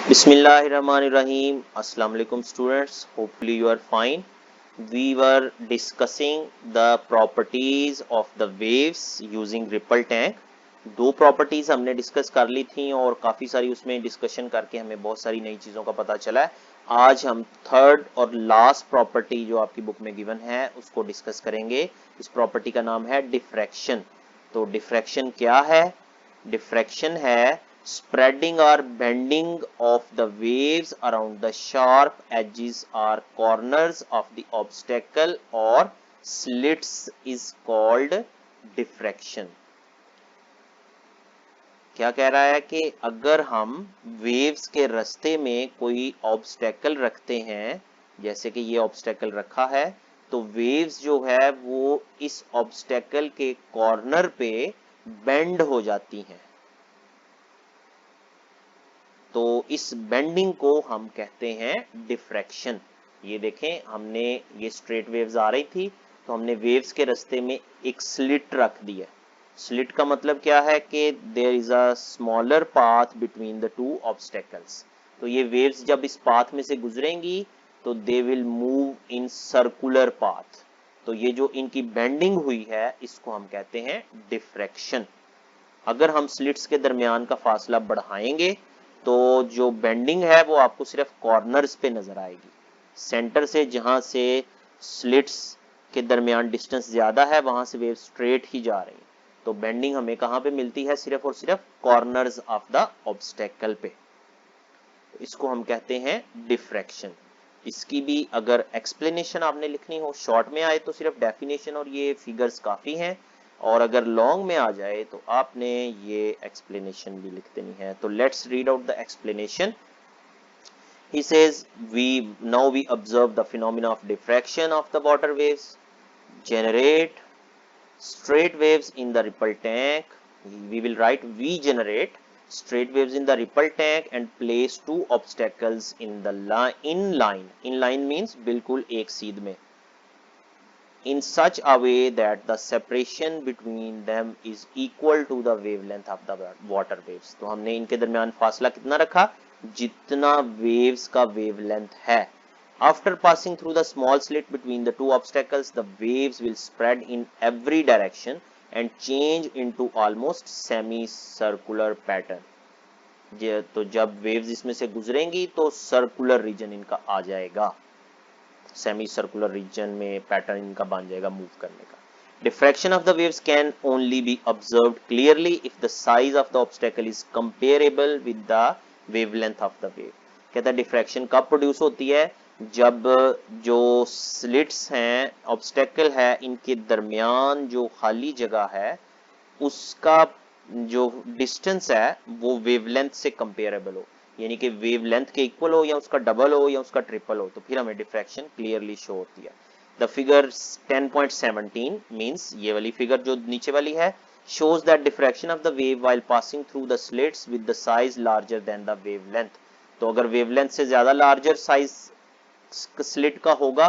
Bismillahirrahmanirrahim. Assalamu alaikum students. Hopefully you are fine. We were discussing the properties of the waves using ripple tank. दो properties हमने discuss कर ली थी और काफी सारी उसमें डिस्कशन करके हमें बहुत सारी नई चीजों का पता चला है। आज हम थर्ड और लास्ट प्रॉपर्टी जो आपकी बुक में गिवन है उसको डिस्कस करेंगे। इस प्रॉपर्टी का नाम है डिफ्रैक्शन। तो डिफ्रैक्शन क्या है? डिफ्रैक्शन है spreading or bending of the waves around the sharp edges or corners of the obstacle or slits is called diffraction। क्या कह रहा है कि अगर हम वेव्स के रास्ते में कोई ऑब्स्टेकल रखते हैं, जैसे कि ये ऑब्स्टेकल रखा है, तो वेव्स जो है वो इस ऑब्स्टेकल के कॉर्नर पे बेंड हो जाती हैं। तो इस बेंडिंग को हम कहते हैं डिफ्रैक्शन। ये देखें, हमने ये स्ट्रेट वेव्स आ रही थी तो हमने वेव्स के रास्ते में एक स्लिट रख दी है। स्लिट का मतलब क्या है कि there is a smaller path between the two obstacles. तो ये वेव्स जब इस पाथ में से गुजरेंगी तो they will move in circular path. तो ये जो इनकी बेंडिंग हुई है इसको हम कहते हैं डिफ्रैक्शन। अगर हम स्लिट्स के दरमियान का फासला बढ़ाएंगे तो जो बेंडिंग है वो आपको सिर्फ कॉर्नर्स पे नजर आएगी। सेंटर से जहां से स्लिट्स के दरमियान डिस्टेंस ज्यादा है वहां से वेव स्ट्रेट ही जा रही है। तो बेंडिंग हमें कहां पे मिलती है? सिर्फ और सिर्फ कॉर्नर्स ऑफ द ऑब्स्टेकल पे। तो इसको हम कहते हैं डिफ्रैक्शन। इसकी भी अगर एक्सप्लेनेशन आपने लिखनी हो, शॉर्ट में आए तो सिर्फ डेफिनेशन और ये फिगर्स काफी हैं, और अगर लॉन्ग में आ जाए तो आपने ये एक्सप्लेनेशन भी लिख देनी है। तो let's read out the explanation. He says now we observe the phenomena of diffraction of the water waves generate straight waves in the ripple tank. We will write we generate straight waves in the ripple tank and place two obstacles in the line. In line means बिल्कुल एक सीध में। In such a way that the separation between them is equal to the wavelength of the water waves। तो हमने इनके दरमियान फासला कितना रखा? जितना वेव्स का वेवलेंथ है। After passing through the small slit between the two obstacles, the waves will spread in every direction and change into almost semi-circular pattern। तो जब वेव्स इसमें से गुजरेंगी तो सर्कुलर रीजन इनका आ जाएगा, सेमी सर्कुलर रीजन में पैटर्न इनका बन जाएगा मूव करने का। Diffraction of the waves can only B observed clearly if the size of the obstacle is comparable with the wavelength of the wave. कहता है डिफ्रैक्शन कब प्रोड्यूस होती है? जब जो स्लिट्स हैं, ऑब्स्टेकल है, इनके दरमियान जो खाली जगह है उसका जो डिस्टेंस है वो वेवलेंथ से कंपेरेबल हो, यानी कि वेवलेंथ के इक्वल हो या उसका डबल हो या उसका ट्रिपल हो, तो फिर हमें डिफ्रैक्शन क्लियरली शो होती है। द फिगर 10.17 मींस ये वाली फिगर जो नीचे वाली है shows that diffraction of the wave while passing through the slits with the size larger than the wavelength। तो अगर वेवलेंथ से ज्यादा लार्जर साइज स्लिट का होगा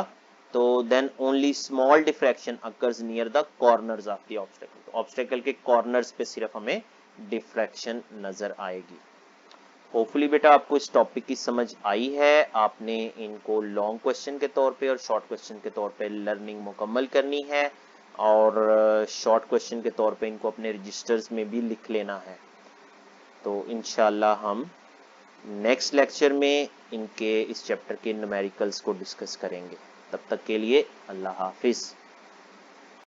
तो then only small diffraction occurs near the corners of the obstacle. तो obstacle के corners पे सिर्फ हमें डिफ्रैक्शन नजर आएगी। होपफुली बेटा आपको इस टॉपिक की समझ आई है। आपने इनको लॉन्ग क्वेश्चन के तौर पे और शॉर्ट क्वेश्चन के तौर पे लर्निंग मुकम्मल करनी है, और शॉर्ट क्वेश्चन के तौर पे इनको अपने रजिस्टर्स में भी लिख लेना है। तो इंशाल्लाह हम नेक्स्ट लेक्चर में इनके इस चैप्टर के न्यूमेरिकल्स को डिस्कस करेंगे। तब तक के लिए अल्लाह हाफिज।